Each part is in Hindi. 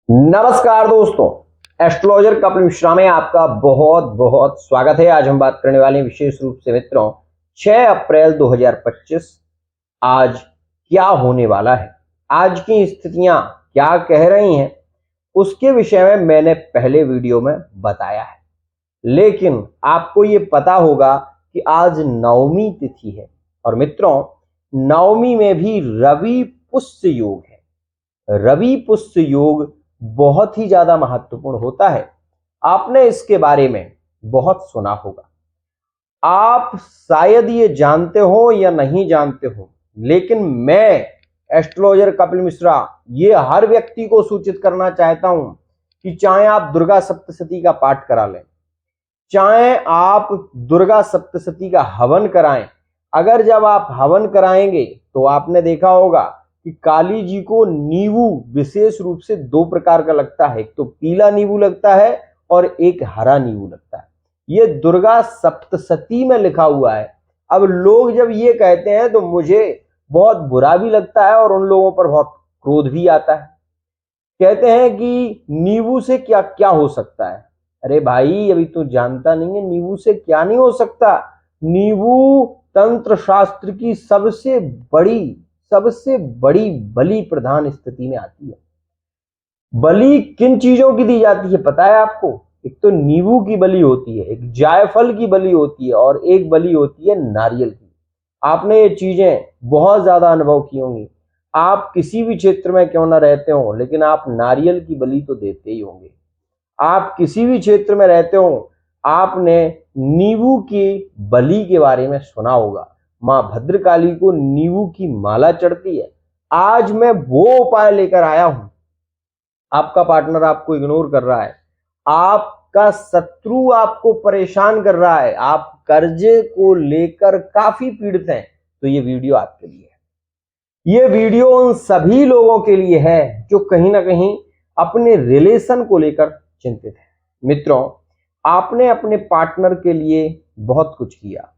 नमस्कार दोस्तों, एस्ट्रोलॉजर कपिल मिश्रा में आपका बहुत बहुत स्वागत है। आज हम बात करने वाले हैं विशेष रूप से मित्रों 6 अप्रैल 2025 आज क्या होने वाला है, आज की स्थितियां क्या कह रही हैं, उसके विषय में मैंने पहले वीडियो में बताया है। लेकिन आपको ये पता होगा कि आज नवमी तिथि है और मित्रों नवमी में भी रवि पुष्य योग है। रवि पुष्य योग बहुत ही ज्यादा महत्वपूर्ण होता है। आपने इसके बारे में बहुत सुना होगा। आप शायद ये जानते हो या नहीं जानते हो, लेकिन मैं एस्ट्रोलॉजर कपिल मिश्रा ये हर व्यक्ति को सूचित करना चाहता हूं कि चाहे आप दुर्गा सप्तशती का पाठ करा लें, चाहे आप दुर्गा सप्तशती का हवन कराएं, अगर जब आप हवन कराएंगे तो आपने देखा होगा कि काली जी को नींबू विशेष रूप से दो प्रकार का लगता है। एक तो पीला नींबू लगता है और एक हरा नींबू लगता है। ये दुर्गा सप्तशती में लिखा हुआ है। अब लोग जब ये कहते हैं तो मुझे बहुत बुरा भी लगता है और उन लोगों पर बहुत क्रोध भी आता है। कहते हैं कि नींबू से क्या क्या हो सकता है। अरे भाई, अभी तो जानता नहीं है नींबू से क्या नहीं हो सकता। नींबू तंत्र शास्त्र की सबसे बड़ी बलि प्रधान स्थिति में आती है। बलि किन चीजों की दी जाती है पता है आपको? एक तो नींबू की बलि होती है, एक जायफल की बलि होती है और एक बलि होती है नारियल की। आपने ये चीजें बहुत ज्यादा अनुभव की होंगी। आप किसी भी क्षेत्र में क्यों ना रहते हो, लेकिन आप नारियल की बलि तो देते ही होंगे। आप किसी भी क्षेत्र में रहते हो, आपने नींबू की बलि के बारे में सुना होगा। मां भद्रकाली को नींबू की माला चढ़ती है। आज मैं वो उपाय लेकर आया हूं। आपका पार्टनर आपको इग्नोर कर रहा है, आपका शत्रु आपको परेशान कर रहा है, आप कर्जे को लेकर काफी पीड़ित हैं, तो ये वीडियो आपके लिए है। ये वीडियो उन सभी लोगों के लिए है जो कहीं ना कहीं अपने रिलेशन को लेकर चिंतित है। मित्रों, आपने अपने पार्टनर के लिए बहुत कुछ किया,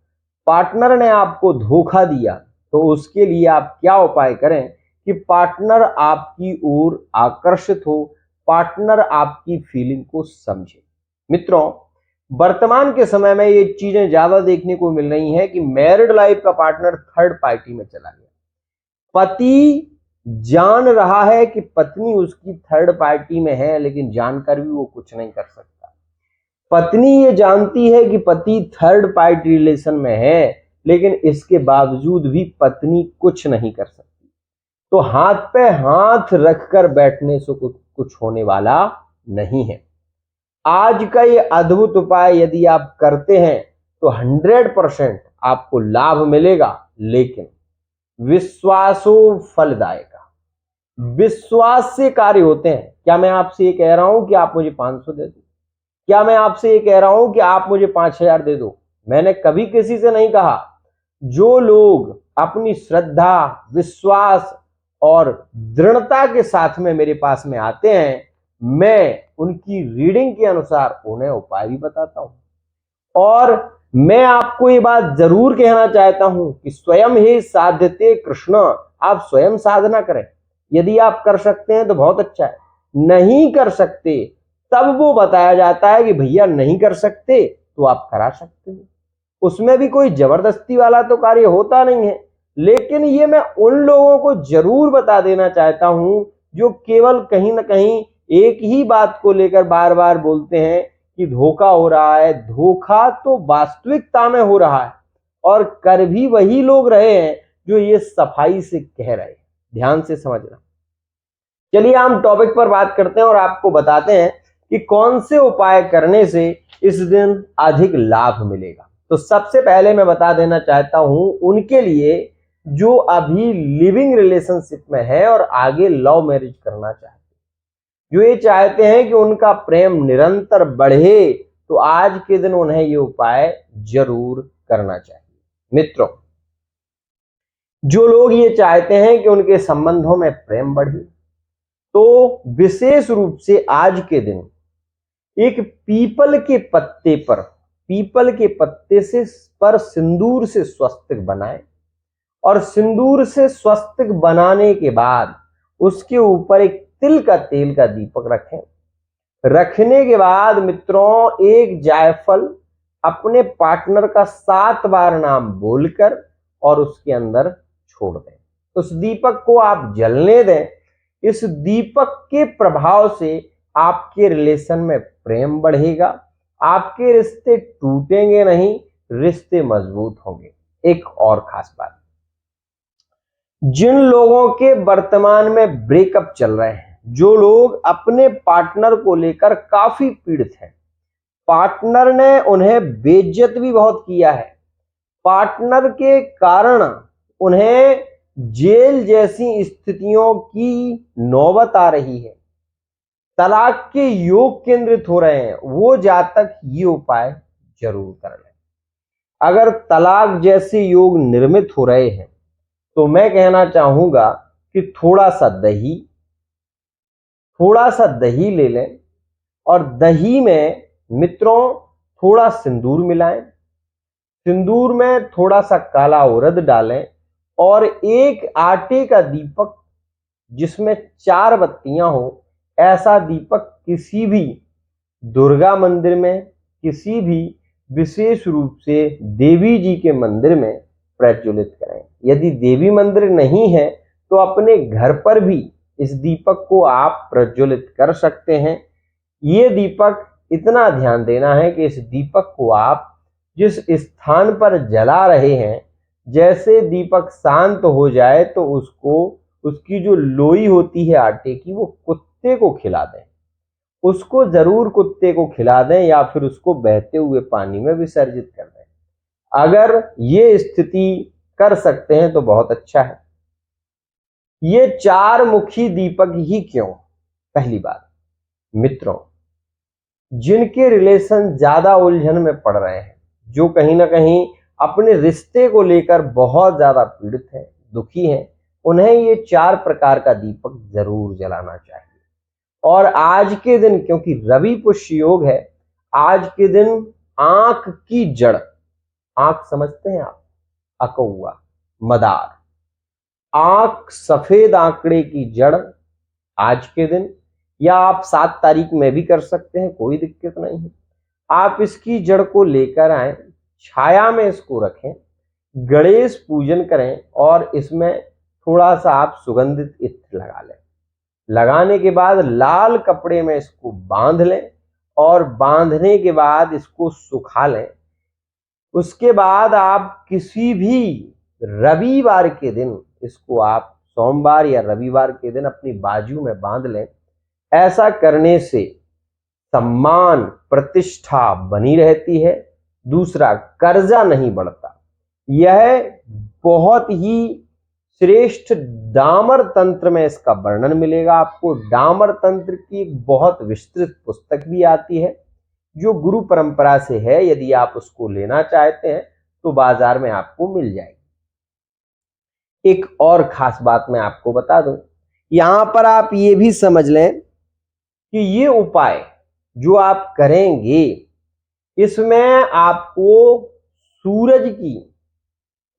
पार्टनर ने आपको धोखा दिया, तो उसके लिए आप क्या उपाय करें कि पार्टनर आपकी ओर आकर्षित हो, पार्टनर आपकी फीलिंग को समझे। मित्रों, वर्तमान के समय में ये चीजें ज्यादा देखने को मिल रही हैं कि मैरिड लाइफ का पार्टनर थर्ड पार्टी में चला गया। पति जान रहा है कि पत्नी उसकी थर्ड पार्टी में है, लेकिन जानकर भी वो कुछ नहीं कर सकता। पत्नी ये जानती है कि पति थर्ड पार्टी रिलेशन में है, लेकिन इसके बावजूद भी पत्नी कुछ नहीं कर सकती। तो हाथ पे हाथ रखकर बैठने से कुछ होने वाला नहीं है। आज का ये अद्भुत उपाय यदि आप करते हैं तो 100% आपको लाभ मिलेगा, लेकिन विश्वासो फलदायक। विश्वास से कार्य होते हैं। क्या मैं आपसे ये कह रहा हूं कि आप मुझे 500 दे दो? क्या मैं आपसे ये कह रहा हूं कि आप मुझे 5000 दे दो? मैंने कभी किसी से नहीं कहा। जो लोग अपनी श्रद्धा, विश्वास और दृढ़ता के साथ में मेरे पास में आते हैं, मैं उनकी रीडिंग के अनुसार उन्हें उपाय भी बताता हूं। और मैं आपको ये बात जरूर कहना चाहता हूं कि स्वयं ही साध्यते कृष्ण, आप स्वयं साधना करें। यदि आप कर सकते हैं तो बहुत अच्छा है, नहीं कर सकते तब वो बताया जाता है कि भैया नहीं कर सकते तो आप करा सकते हो। उसमें भी कोई जबरदस्ती वाला तो कार्य होता नहीं है। लेकिन ये मैं उन लोगों को जरूर बता देना चाहता हूं जो केवल कहीं ना कहीं एक ही बात को लेकर बार बार बोलते हैं कि धोखा हो रहा है। धोखा तो वास्तविकता में हो रहा है और कर भी वही लोग रहे हैं जो ये सफाई से कह रहे हैं। ध्यान से समझना। चलिए हम टॉपिक पर बात करते हैं और आपको बताते हैं कि कौन से उपाय करने से इस दिन अधिक लाभ मिलेगा। तो सबसे पहले मैं बता देना चाहता हूं उनके लिए जो अभी लिविंग रिलेशनशिप में है और आगे लव मैरिज करना चाहते हैं, जो ये चाहते हैं कि उनका प्रेम निरंतर बढ़े, तो आज के दिन उन्हें ये उपाय जरूर करना चाहिए। मित्रों, जो लोग ये चाहते हैं कि उनके संबंधों में प्रेम बढ़े, तो विशेष रूप से आज के दिन एक पीपल के पत्ते से पर सिंदूर से स्वस्तिक बनाएं और सिंदूर से स्वस्तिक बनाने के बाद उसके ऊपर एक तिल का तेल का दीपक रखें। रखने के बाद मित्रों एक जायफल अपने पार्टनर का 7 बार नाम बोलकर और उसके अंदर छोड़ दें। उस दीपक को आप जलने दें। इस दीपक के प्रभाव से आपके रिलेशन में प्रेम बढ़ेगा, आपके रिश्ते टूटेंगे नहीं, रिश्ते मजबूत होंगे। एक और खास बात, जिन लोगों के वर्तमान में ब्रेकअप चल रहे हैं, जो लोग अपने पार्टनर को लेकर काफी पीड़ित हैं, पार्टनर ने उन्हें बेइज्जत भी बहुत किया है, पार्टनर के कारण उन्हें जेल जैसी स्थितियों की नौबत आ रही है, तलाक के योग केंद्रित हो रहे हैं, वो जातक ये उपाय जरूर कर लें। अगर तलाक जैसे योग निर्मित हो रहे हैं तो मैं कहना चाहूंगा कि थोड़ा सा दही ले लें और दही में मित्रों थोड़ा सिंदूर मिलाएं, सिंदूर में थोड़ा सा काला उड़द डालें और एक आटे का दीपक जिसमें 4 बत्तियां हो, ऐसा दीपक किसी भी दुर्गा मंदिर में, किसी भी विशेष रूप से देवी जी के मंदिर में प्रज्वलित करें। यदि देवी मंदिर नहीं है तो अपने घर पर भी इस दीपक को आप प्रज्वलित कर सकते हैं। ये दीपक, इतना ध्यान देना है कि इस दीपक को आप जिस स्थान पर जला रहे हैं, जैसे दीपक शांत हो जाए तो उसकी जो लोई होती है आटे की, वो कुत्ते को खिला दें। उसको जरूर कुत्ते को खिला दें या फिर उसको बहते हुए पानी में विसर्जित कर दें। अगर ये स्थिति कर सकते हैं तो बहुत अच्छा है। ये 4 मुखी दीपक ही क्यों? पहली बात मित्रों, जिनके रिलेशन ज्यादा उलझन में पड़ रहे हैं, जो कहीं ना कहीं अपने रिश्ते को लेकर बहुत ज्यादा पीड़ित हैं, दुखी हैं, उन्हें ये 4 प्रकार का दीपक जरूर जलाना चाहिए। और आज के दिन, क्योंकि रवि पुष्य योग है, आज के दिन आंख की जड़, आंख समझते हैं आप, अकौआ, मदार, आंख सफेद आंकड़े की जड़ आज के दिन, या आप 7 तारीख में भी कर सकते हैं, कोई दिक्कत नहीं है। आप इसकी जड़ को लेकर आए, छाया में इसको रखें, गणेश पूजन करें और इसमें थोड़ा सा आप सुगंधित इत्र लगा लें। लगाने के बाद लाल कपड़े में इसको बांध लें और बांधने के बाद इसको सुखा लें। उसके बाद आप किसी भी रविवार के दिन इसको आप सोमवार या रविवार के दिन अपनी बाजू में बांध लें। ऐसा करने से सम्मान, प्रतिष्ठा बनी रहती है। दूसरा, कर्जा नहीं बढ़ता। यह बहुत ही श्रेष्ठ डामर तंत्र में इसका वर्णन मिलेगा आपको। डामर तंत्र की एक बहुत विस्तृत पुस्तक भी आती है जो गुरु परंपरा से है। यदि आप उसको लेना चाहते हैं तो बाजार में आपको मिल जाएगी। एक और खास बात मैं आपको बता दूं, यहां पर आप ये भी समझ लें कि ये उपाय जो आप करेंगे, इसमें आपको सूरज की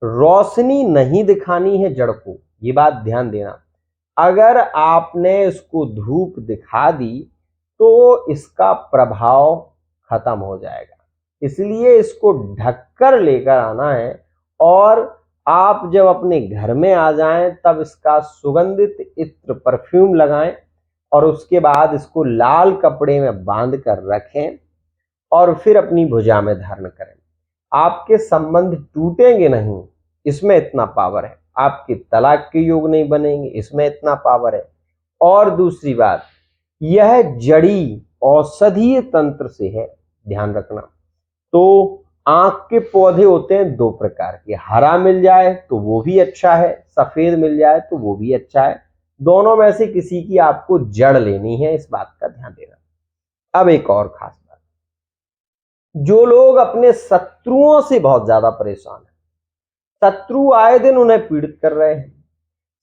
रोशनी नहीं दिखानी है जड़ को। ये बात ध्यान देना। अगर आपने इसको धूप दिखा दी तो इसका प्रभाव खत्म हो जाएगा। इसलिए इसको ढककर लेकर आना है और आप जब अपने घर में आ जाएं तब इसका सुगंधित इत्र, परफ्यूम लगाएं और उसके बाद इसको लाल कपड़े में बांध कर रखें और फिर अपनी भुजा में धारण करें। आपके संबंध टूटेंगे नहीं, इसमें इतना पावर है। आपके तलाक के योग नहीं बनेंगे, इसमें इतना पावर है। और दूसरी बात, यह जड़ी औषधीय तंत्र से है, ध्यान रखना। तो आंख के पौधे होते हैं 2 प्रकार के, हरा मिल जाए तो वो भी अच्छा है, सफेद मिल जाए तो वो भी अच्छा है। दोनों में से किसी की आपको जड़ लेनी है, इस बात का ध्यान देना। अब एक और खास बात, जो लोग अपने शत्रुओं से बहुत ज्यादा परेशान हैं, शत्रु आए दिन उन्हें पीड़ित कर रहे हैं,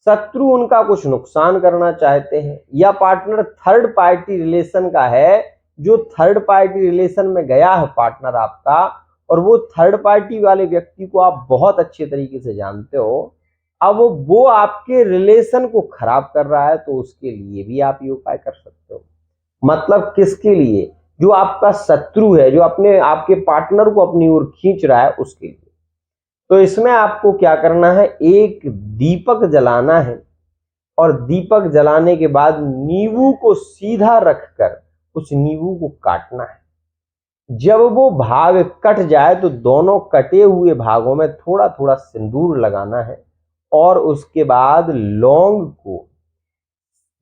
शत्रु उनका कुछ नुकसान करना चाहते हैं, या पार्टनर थर्ड पार्टी रिलेशन का है, जो थर्ड पार्टी रिलेशन में गया है पार्टनर आपका, और वो थर्ड पार्टी वाले व्यक्ति को आप बहुत अच्छे तरीके से जानते हो, अब वो आपके रिलेशन को खराब कर रहा है, तो उसके लिए भी आप ये उपाय कर सकते हो। मतलब किसके लिए? जो आपका शत्रु है, जो अपने आपके पार्टनर को अपनी ओर खींच रहा है, उसके लिए। तो इसमें आपको क्या करना है, एक दीपक जलाना है और दीपक जलाने के बाद नींबू को सीधा रखकर उस नींबू को काटना है। जब वो भाग कट जाए तो दोनों कटे हुए भागों में थोड़ा थोड़ा सिंदूर लगाना है और उसके बाद लौंग को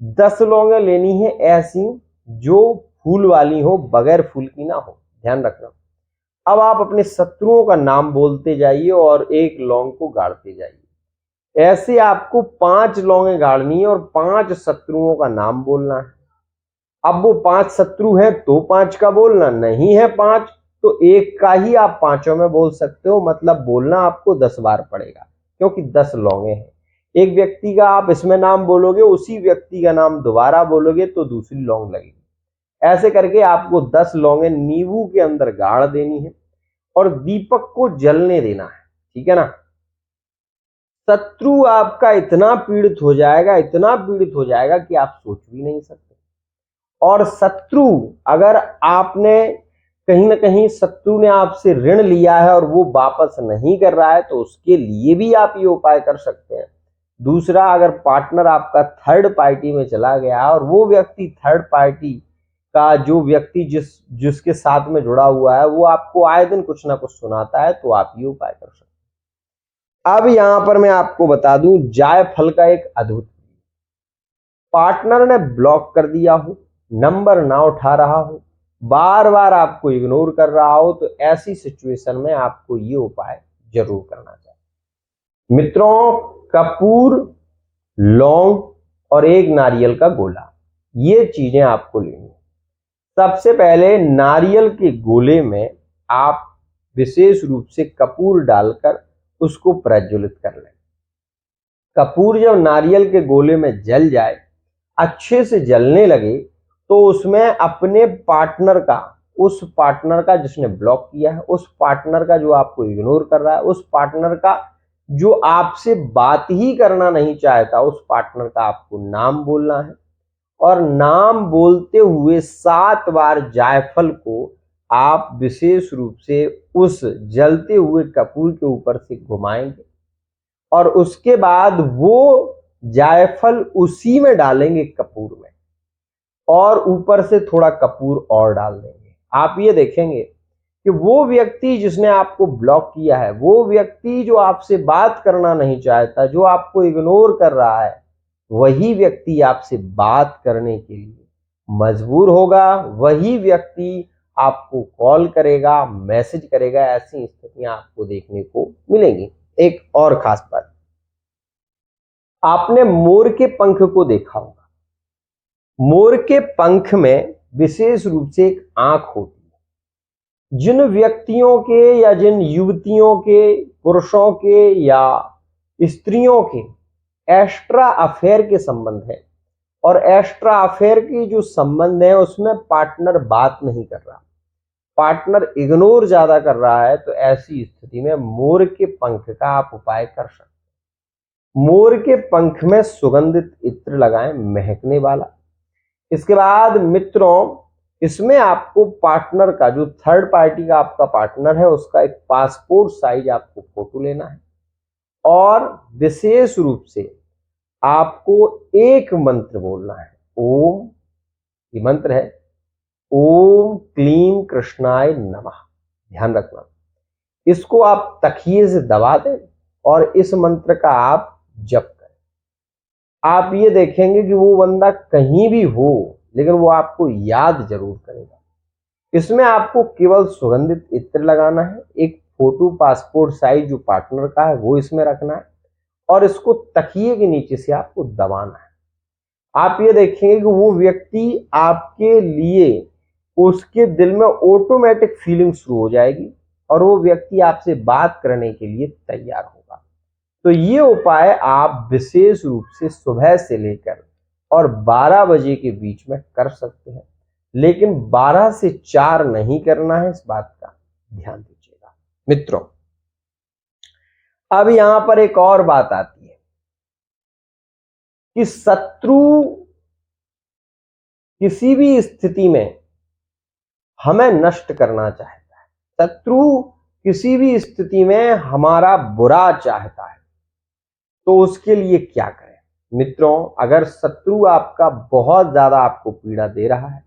10 लौंगे लेनी है, ऐसी जो फूल वाली हो, बगैर फूल की ना हो, ध्यान रखना। अब आप अपने शत्रुओं का नाम बोलते जाइए और एक लौंग को गाड़ते जाइए। ऐसे आपको 5 लौंगे गाड़नी है और 5 शत्रुओं का नाम बोलना है। अब वो 5 शत्रु हैं तो 5 का बोलना, नहीं है 5 तो एक का ही आप पांचों में बोल सकते हो। मतलब बोलना आपको 10 बार पड़ेगा, क्योंकि 10 लौंगे हैं। एक व्यक्ति का आप इसमें नाम बोलोगे, उसी व्यक्ति का नाम दोबारा बोलोगे तो दूसरी लौंग लगेगी। ऐसे करके आपको 10 लौंगे नींबू के अंदर गाड़ देनी है और दीपक को जलने देना है, ठीक है ना। शत्रु आपका इतना पीड़ित हो जाएगा, इतना पीड़ित हो जाएगा कि आप सोच भी नहीं सकते। और शत्रु, अगर आपने कहीं ना कहीं शत्रु ने आपसे ऋण लिया है और वो वापस नहीं कर रहा है, तो उसके लिए भी आप ये उपाय कर सकते हैं। दूसरा, अगर पार्टनर आपका थर्ड पार्टी में चला गया और वो व्यक्ति थर्ड पार्टी का जो व्यक्ति जिसके साथ में जुड़ा हुआ है, वो आपको आए दिन कुछ ना कुछ सुनाता है, तो आप ये उपाय कर सकते हैं। अब यहां पर मैं आपको बता दूं, जायफल का एक अद्भुत, पार्टनर ने ब्लॉक कर दिया हो, नंबर ना उठा रहा हो, बार बार आपको इग्नोर कर रहा हो, तो ऐसी सिचुएशन में आपको ये उपाय जरूर करना चाहिए। मित्रों, कपूर, लौंग और एक नारियल का गोला, ये चीजें आपको लेनी है। सबसे पहले नारियल के गोले में आप विशेष रूप से कपूर डालकर उसको प्रज्वलित कर लें। कपूर जब नारियल के गोले में जल जाए, अच्छे से जलने लगे, तो उसमें अपने पार्टनर का, उस पार्टनर का जिसने ब्लॉक किया है, उस पार्टनर का जो आपको इग्नोर कर रहा है, उस पार्टनर का जो आपसे बात ही करना नहीं चाहता, उस पार्टनर का आपको नाम बोलना है और नाम बोलते हुए 7 बार जायफल को आप विशेष रूप से उस जलते हुए कपूर के ऊपर से घुमाएंगे और उसके बाद वो जायफल उसी में डालेंगे कपूर में और ऊपर से थोड़ा कपूर और डाल देंगे। आप ये देखेंगे कि वो व्यक्ति जिसने आपको ब्लॉक किया है, वो व्यक्ति जो आपसे बात करना नहीं चाहता, जो आपको इग्नोर कर रहा है, वही व्यक्ति आपसे बात करने के लिए मजबूर होगा, वही व्यक्ति आपको कॉल करेगा, मैसेज करेगा। ऐसी स्थितियां आपको देखने को मिलेंगी। एक और खास बात, आपने मोर के पंख को देखा होगा। मोर के पंख में विशेष रूप से एक आंख होती है। जिन व्यक्तियों के या जिन युवतियों के, पुरुषों के या स्त्रियों के एक्स्ट्रा अफेयर के संबंध है और एक्स्ट्रा अफेयर की जो संबंध है उसमें पार्टनर बात नहीं कर रहा, पार्टनर इग्नोर ज्यादा कर रहा है, तो ऐसी स्थिति में मोर के पंख का आप उपाय कर सकते हैं। मोर के पंख में सुगंधित इत्र लगाएं, महकने वाला। इसके बाद मित्रों, इसमें आपको पार्टनर का, जो थर्ड पार्टी का आपका पार्टनर है, उसका एक पासपोर्ट साइज आपको फोटो लेना है और विशेष रूप से आपको एक मंत्र बोलना है। ओम, ये मंत्र है, ओम क्लीम कृष्णाय नमः। ध्यान रखना, इसको आप तकिए से दबा दें और इस मंत्र का आप जप करें। आप ये देखेंगे कि वो बंदा कहीं भी हो, लेकिन वो आपको याद जरूर करेगा। इसमें आपको केवल सुगंधित इत्र लगाना है, एक फोटो पासपोर्ट साइज जो पार्टनर का है वो इसमें रखना है और इसको तकिए के नीचे से आपको दबाना है। आप ये देखेंगे कि वो व्यक्ति आपके लिए, उसके दिल में ऑटोमेटिक फीलिंग शुरू हो जाएगी और वो व्यक्ति आपसे बात करने के लिए तैयार होगा। तो ये उपाय आप विशेष रूप से सुबह से लेकर और 12 बजे के बीच में कर सकते हैं, लेकिन 12 से 4 नहीं करना है, इस बात का ध्यान दीजिएगा। मित्रों, अब यहां पर एक और बात आती है। कि शत्रु किसी भी स्थिति में हमें नष्ट करना चाहता है, शत्रु किसी भी स्थिति में हमारा बुरा चाहता है, तो उसके लिए क्या करें? मित्रों, अगर शत्रु आपका बहुत ज्यादा आपको पीड़ा दे रहा है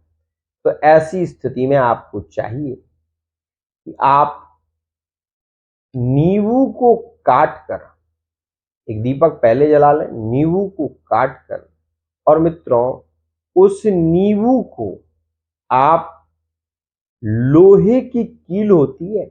तो ऐसी स्थिति में आपको चाहिए कि आप नींबू को काट कर, एक दीपक पहले जला लें, नींबू को काट कर, और मित्रों उस नींबू को आप लोहे की कील होती है,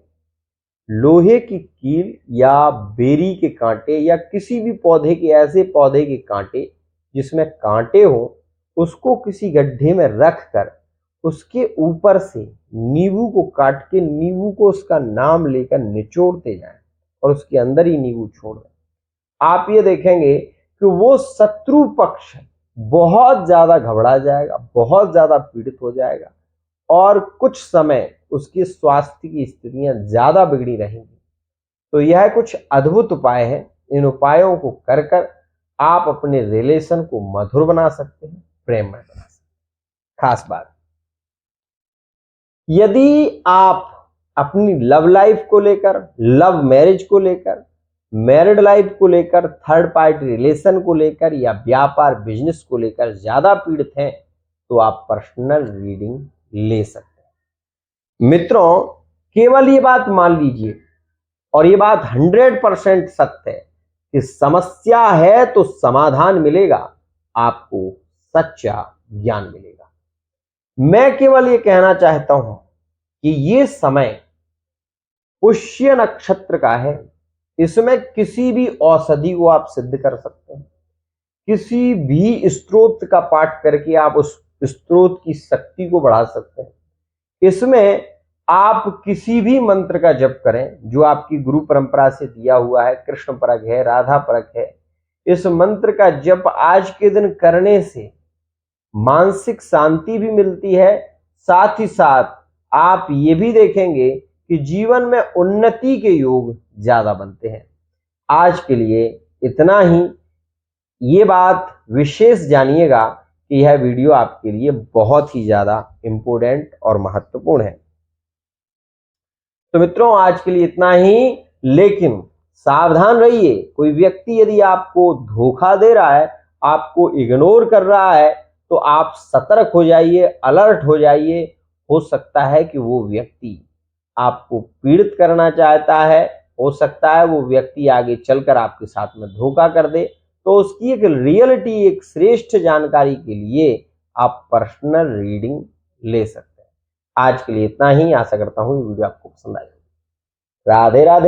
लोहे की कील या बेरी के कांटे या किसी भी पौधे के, ऐसे पौधे के कांटे जिसमें कांटे हो, उसको किसी गड्ढे में रख कर उसके ऊपर से नींबू को काट के, नींबू को उसका नाम लेकर निचोड़ते जाएं और उसके अंदर ही नींबू छोड़ दें। आप ये देखेंगे कि वो शत्रु पक्ष बहुत ज्यादा घबरा जाएगा, बहुत ज्यादा पीड़ित हो जाएगा और कुछ समय उसके स्वास्थ्य की स्थितियां ज्यादा बिगड़ी रहेंगी। तो यह कुछ अद्भुत उपाय है। इन उपायों को कर कर आप अपने रिलेशन को मधुर बना सकते हैं, प्रेममय बना सकते हैं। खास बात, यदि आप अपनी लव लाइफ को लेकर, लव मैरिज को लेकर, मैरिड लाइफ को लेकर, थर्ड पार्टी रिलेशन को लेकर या व्यापार बिजनेस को लेकर ज्यादा पीड़ित हैं, तो आप पर्सनल रीडिंग ले सकते हैं। मित्रों, केवल ये बात मान लीजिए, और ये बात 100% सत्य है कि समस्या है तो समाधान मिलेगा, आपको सच्चा ज्ञान मिलेगा। मैं केवल ये कहना चाहता हूं कि ये समय पुष्य नक्षत्र का है, इसमें किसी भी औषधि को आप सिद्ध कर सकते हैं, किसी भी स्त्रोत का पाठ करके आप उस स्त्रोत की शक्ति को बढ़ा सकते हैं। इसमें आप किसी भी मंत्र का जप करें जो आपकी गुरु परंपरा से दिया हुआ है, कृष्ण परक है, राधा परक है। इस मंत्र का जप आज के दिन करने से मानसिक शांति भी मिलती है, साथ ही साथ आप ये भी देखेंगे कि जीवन में उन्नति के योग ज्यादा बनते हैं। आज के लिए इतना ही। ये बात विशेष जानिएगा कि यह वीडियो आपके लिए बहुत ही ज्यादा इंपॉर्टेंट और महत्वपूर्ण है। तो मित्रों, आज के लिए इतना ही, लेकिन सावधान रहिए। कोई व्यक्ति यदि आपको धोखा दे रहा है, आपको इग्नोर कर रहा है, तो आप सतर्क हो जाइए, अलर्ट हो जाइए। हो सकता है कि वो व्यक्ति आपको पीड़ित करना चाहता है, हो सकता है वो व्यक्ति आगे चलकर आपके साथ में धोखा कर दे। तो उसकी एक रियलिटी, एक श्रेष्ठ जानकारी के लिए आप पर्सनल रीडिंग ले सकते हैं। आज के लिए इतना ही। आशा करता हूँ ये वीडियो आपको पसंद आएगा। राधे राधे।